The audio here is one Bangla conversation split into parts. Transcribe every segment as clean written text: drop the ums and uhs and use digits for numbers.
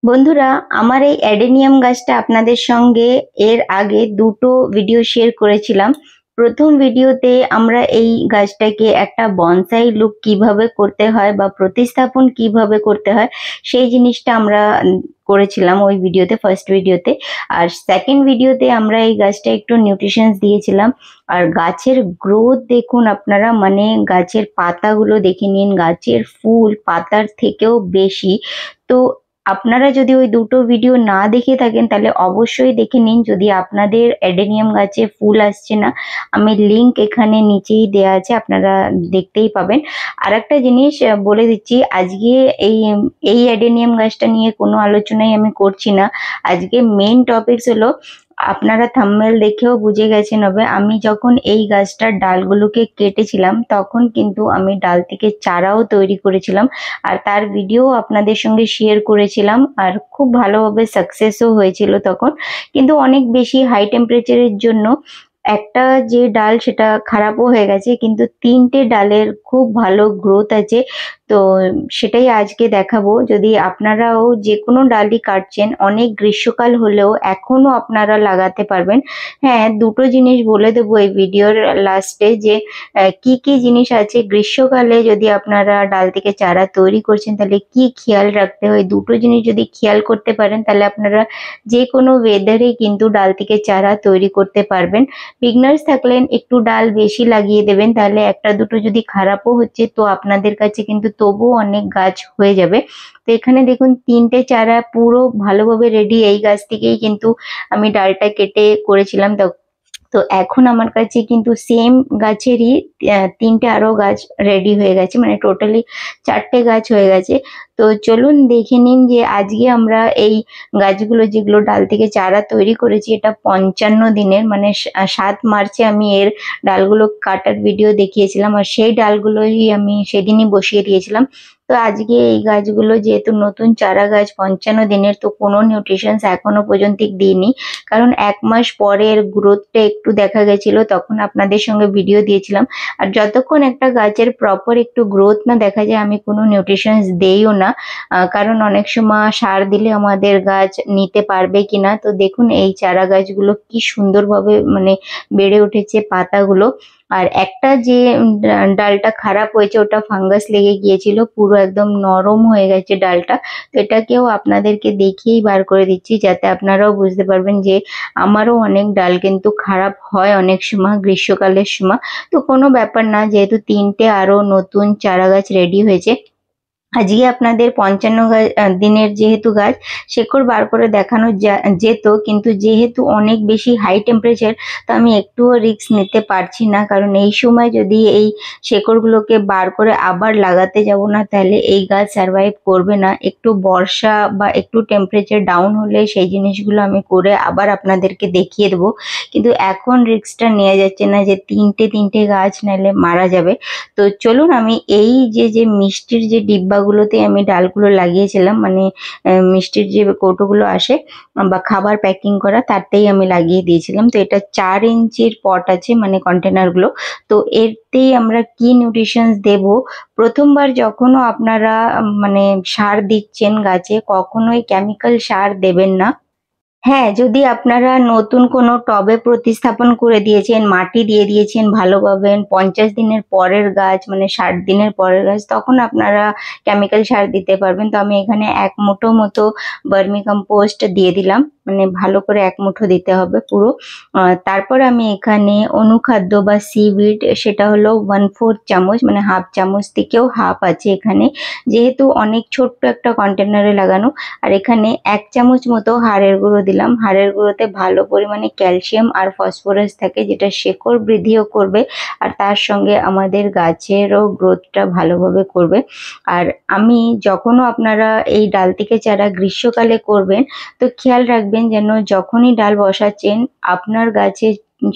বন্ধুরা, আমার এই অ্যাডেনিয়াম গাছটা আপনাদের সঙ্গে এর আগে দুটো ভিডিও শেয়ার করেছিলাম। প্রথম ভিডিওতে আমরা এই গাছটাকে একটা বনসাই লুক কিভাবে করতে হয় বা প্রতিস্থাপন কিভাবে করতে হয় সেই জিনিসটা আমরা করেছিলাম ওই ভিডিওতে, ফার্স্ট ভিডিওতে। আর সেকেন্ড ভিডিওতে আমরা এই গাছটা একটু নিউট্রিশনস দিয়েছিলাম। আর গাছের গ্রোথ দেখুন আপনারা, মানে গাছের পাতাগুলো দেখে নিন, গাছের ফুল পাতার থেকেও বেশি। তো আপনারা যদি ওই দুটো ভিডিও না দেখে থাকেন তাহলে অবশ্যই দেখে নিন। যদি আপনাদের অ্যাডেনিয়াম গাছে ফুল আসছে না, আমি লিংক এখানে নিচেই দেওয়া আছে, আপনারা দেখতেই পাবেন। আর একটা জিনিস বলে দিচ্ছি, আজকে এই এই অ্যাডেনিয়াম গাছটা নিয়ে কোনো আলোচনাই আমি করছি না। আজকে মেইন টপিকস হলো, আপনারা থাম্বনেল দেখেও বুঝে গেছেন হবে, আমি যখন এই গাছটার ডালগুলোকে কেটেছিলাম তখন কিন্তু আমি ডাল থেকে চারাও তৈরি করেছিলাম। আর তার ভিডিও আপনাদের সঙ্গে শেয়ার করেছিলাম, আর খুব ভালোভাবে সাকসেসও হয়েছিল তখন। কিন্তু অনেক বেশি হাই টেম্পারেচারের জন্য একটা যে ডাল সেটা খারাপও হয়ে গেছে, কিন্তু তিনটে ডালের খুব ভালো গ্রোথ আছে। তো সেটাই আজকে দেখাবো। যদি আপনারাও যে কোনো ডালই কাটছেন, অনেক গ্রীষ্মকাল হলেও এখনো আপনারা লাগাতে পারবেন। হ্যাঁ, দুটো জিনিস বলে দেবো এই ভিডিওর লাস্টে, যে কি কি জিনিস আছে গ্রীষ্মকালে যদি আপনারা ডাল থেকে চারা তৈরি করছেন তাহলে কি খেয়াল রাখতে হয়। দুটো জিনিস যদি খেয়াল করতে পারেন তাহলে আপনারা যে কোনো ওয়েদারে কিন্তু ডাল থেকে চারা তৈরি করতে পারবেন। বিগনার্স থাকলেন একটু ডাল বেশি লাগিয়ে দেবেন, তাহলে একটা দুটো যদি খারাপও হচ্ছে তো আপনাদের কাছে কিন্তু তবুও অনেক গাছ হয়ে যাবে। তো এখানে দেখুন তিনটে চারা পুরো ভালোভাবে রেডি, এই গাছ থেকেই কিন্তু আমি ডালটা কেটে করেছিলাম। তো এখন আমার কাছে কিন্তু সেম গাছেরই তিনটে আরো গাছ রেডি হয়ে গেছে, মানে টোটালি চারটে গাছ হয়ে গেছে। তো চলুন দেখে নিন যে আজকে আমরা এই গাছগুলো যেগুলো ডাল থেকে চারা তৈরি করেছি, এটা 55 দিনের, মানে 7 মার্চে আমি এর ডালগুলো কাটার ভিডিও দেখিয়েছিলাম, আর সেই ডালগুলোই আমি সেদিনই বসিয়ে দিয়েছিলাম। তো আজকে এই গাছগুলো যেহেতু নতুন চারা গাছ, 55 দিনের, তো কোনো নিউট্রিশনস এখনো পর্যন্ত দিইনি, কারণ 1 মাস পরের গ্রোথটা একটু দেখা গেছিল, তখন আপনাদের সঙ্গে ভিডিও দিয়েছিলাম। আর যতক্ষণ একটা গাছের প্রপার একটু গ্রোথ না দেখা যায় আমি কোনো নিউট্রিশনস দেইও না, কারণ অনেক সময় সার দিলে আমাদের গাছ নিতে পারবে কিনা। তো দেখুন এই চারা গাছগুলো কি সুন্দরভাবে মানে বেড়ে উঠেছে পাতাগুলো। আর একটা যে ডালটা খারাপ হয়েছে ওটা ফাঙ্গাস লেগে গিয়েছিল, পুরো একদম নরম হয়ে গেছে ডালটা। তো এটাকেও আপনাদেরকে দেখিয়েই বার করে দিচ্ছি যাতে আপনারাও বুঝতে পারবেন যে আমারও অনেক ডাল কিন্তু খারাপ হয় অনেক সময় গ্রীষ্মকালের সময়। তো কোনো ব্যাপার না, যেহেতু তিনটে আরো নতুন চারা গাছ রেডি হয়েছে। আজকে আপনাদের 55 দিনের যেহেতু গাছ, শেকড় বার করে দেখানো যেত, কিন্তু যেহেতু অনেক বেশি হাই টেম্পারেচার, তো আমি একটুও রিস্ক নিতে পারছি না, কারণ এই সময় যদি এই শেকড়গুলোকে বার করে আবার লাগাতে যাব না তাহলে এই গাছ সার্ভাইভ করবে না। একটু বর্ষা বা একটু টেম্পারেচার ডাউন হলে সেই জিনিসগুলো আমি করে আবার আপনাদেরকে দেখিয়ে দেবো, কিন্তু এখন রিস্কটা নেওয়া যাচ্ছে না যে তিনটে তিনটে গাছ নাহলে মারা যাবে। তো চলুন আমি এই যে যে মিষ্টির যে ডিব্বাগুলোতে আমি ডালগুলো লাগিয়েছিলাম, মানে মিষ্টির যে কৌটোগুলো আসে বা খাবার প্যাকিং করা, তাতেই আমি লাগিয়ে দিয়েছিলাম। তো এটা 4 ইঞ্চির পট আছে, মানে কন্টেনারগুলো। তো এতেই আমরা কি নিউট্রিশনস দেব, প্রথমবার যখনও আপনারা মানে সার দিচ্ছেন গাছে, কখনোই কেমিক্যাল সার দেবেন না। হ্যাঁ, যদি আপনারা নতুন কোনো টবে প্রতিস্থাপন করে দিয়েছেন, মাটি দিয়ে দিয়েছেন ভালোভাবে, 50 দিনের পরের গাছ মানে 60 দিনের পরের গাছ, তখন আপনারা কেমিক্যাল সার দিতে পারবেন। তো আমি এখানে 1 মুঠো মতো ভার্মি কম্পোস্ট দিয়ে দিলাম, মানে ভালো করে 1 মুঠো দিতে হবে পুরো। তারপর আমি এখানে অনুখাদ্য বা সিভিড, সেটা হলো 1/4 চামচ, মানে হাফ চামচ থেকেও হাফ আছে এখানে, যেহেতু অনেক ছোট্ট একটা কন্টেনারে লাগানো। আর এখানে 1 চামচ মতো হাড়ের গুঁড়ো দিলাম। হাড়ের গুঁড়োতে ভালো পরিমাণে ক্যালসিয়াম আর ফসফরাস থাকে, যেটা শেকড় বৃদ্ধিও করবে আর তার সঙ্গে আমাদের গাছেরও গ্রোথটা ভালোভাবে করবে। আর আমি যখনও আপনারা এই ডাল থেকে চারা গ্রীষ্মকালে করবেন, তো খেয়াল রাখবেন যেন যখনই ডাল বসাচ্ছেন আপনার গাছে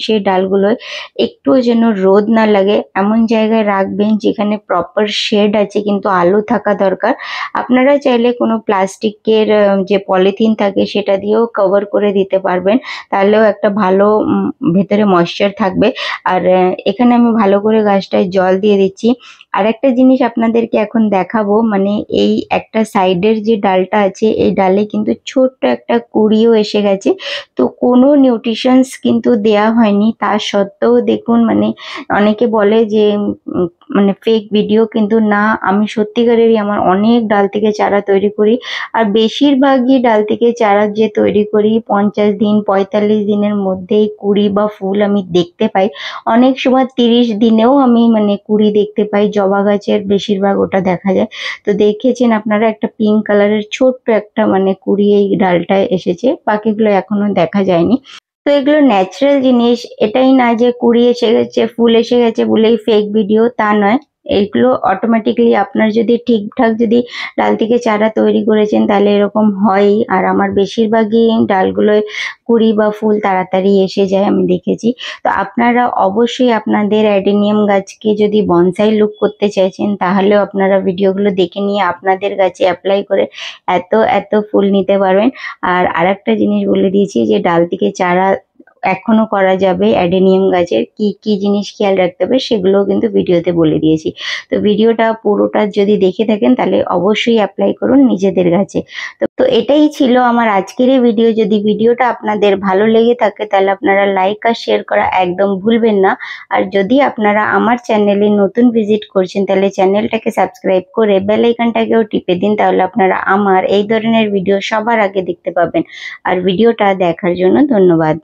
সেই ডালগুলোয় একটুও যেন রোদ না লাগে, এমন জায়গায় রাখবেন যেখানে প্রপার শেড আছে কিন্তু আলো থাকা দরকার। আপনারা চাইলে কোনো প্লাস্টিকের যে পলিথিন থাকে সেটা দিয়েও কভার করে দিতে পারবেন, তাহলেও একটা ভালো ভেতরে ময়েশ্চার থাকবে। আর এখানে আমি ভালো করে গাছটায় জল দিয়ে দিচ্ছি। আরেকটা জিনিস আপনাদেরকে এখন দেখাবো, মানে এই একটা সাইডের যে ডালটা আছে এই ডালে কিন্তু ছোট্ট একটা কুঁড়িও এসে গেছে। তো কোনো নিউট্রিশনস কিন্তু দেয়া হয়নি, তা সত্ত্বেও দেখুন মানে অনেকে বলে যে মানে ফেক ভিডিও, কিন্তু না, আমি সত্যিকারেরই আমার অনেক ডাল থেকে চারা তৈরি করি। আর বেশিরভাগই ডাল থেকে চারা যে তৈরি করি 50 দিন 45 দিনের মধ্যেই কুঁড়ি বা ফুল আমি দেখতে পাই। অনেক সময় 30 দিনেও আমি মানে কুঁড়ি দেখতে পাই। জবা গাছের বেশিরভাগ ওটা দেখা যায়। তো দেখেছেন আপনারা একটা পিঙ্ক কালারের ছোট্ট একটা মানে কুঁড়ি এই ডালটায় এসেছে, বাকিগুলো এখনো দেখা যায়নি। তো এগুলো ন্যাচারাল জিনিস, এটাই না যে কুঁড়ি এসে গেছে ফুল এসে গেছে বলেই ফেক ভিডিও, তা নয়। এইগুলো অটোমেটিক্যালি আপনার যদি ঠিকঠাক যদি ডাল থেকে চারা তৈরি করেছেন তাহলে এরকম হয়ই। আর আমার বেশিরভাগই ডালগুলোয় কুঁড়ি বা ফুল তাড়াতাড়ি এসে যায়, আমি দেখেছি। তো আপনারা অবশ্যই আপনাদের অ্যাডেনিয়াম গাছকে যদি বনসাই লুক করতে চাইছেন তাহলেও আপনারা ভিডিওগুলো দেখে নিয়ে আপনাদের গাছে অ্যাপ্লাই করে এত এত ফুল নিতে পারবেন। আর আরেকটা জিনিস বলে দিয়েছি যে ডাল থেকে চারা এখনো করা যাবে অ্যাডেনিয়াম গাছের, কি কি জিনিস খেয়াল রাখতে হবে সেগুলোও কিন্তু ভিডিওতে বলে দিয়েছি। তো ভিডিওটা পুরোটা যদি দেখে থাকেন তাহলে অবশ্যই অ্যাপ্লাই করুন নিজেদের গাছে। তো এটাই ছিল আমার আজকের এই ভিডিও। যদি ভিডিওটা আপনাদের ভালো লেগে থাকে তাহলে আপনারা লাইক আর শেয়ার করা একদম ভুলবেন না। আর যদি আপনারা আমার চ্যানেলে নতুন ভিজিট করছেন তাহলে চ্যানেলটাকে সাবস্ক্রাইব করে বেল আইকনটাকেও টিপে দিন, তাহলে আপনারা আমার এই ধরনের ভিডিও সবার আগে দেখতে পাবেন। আর ভিডিওটা দেখার জন্য ধন্যবাদ।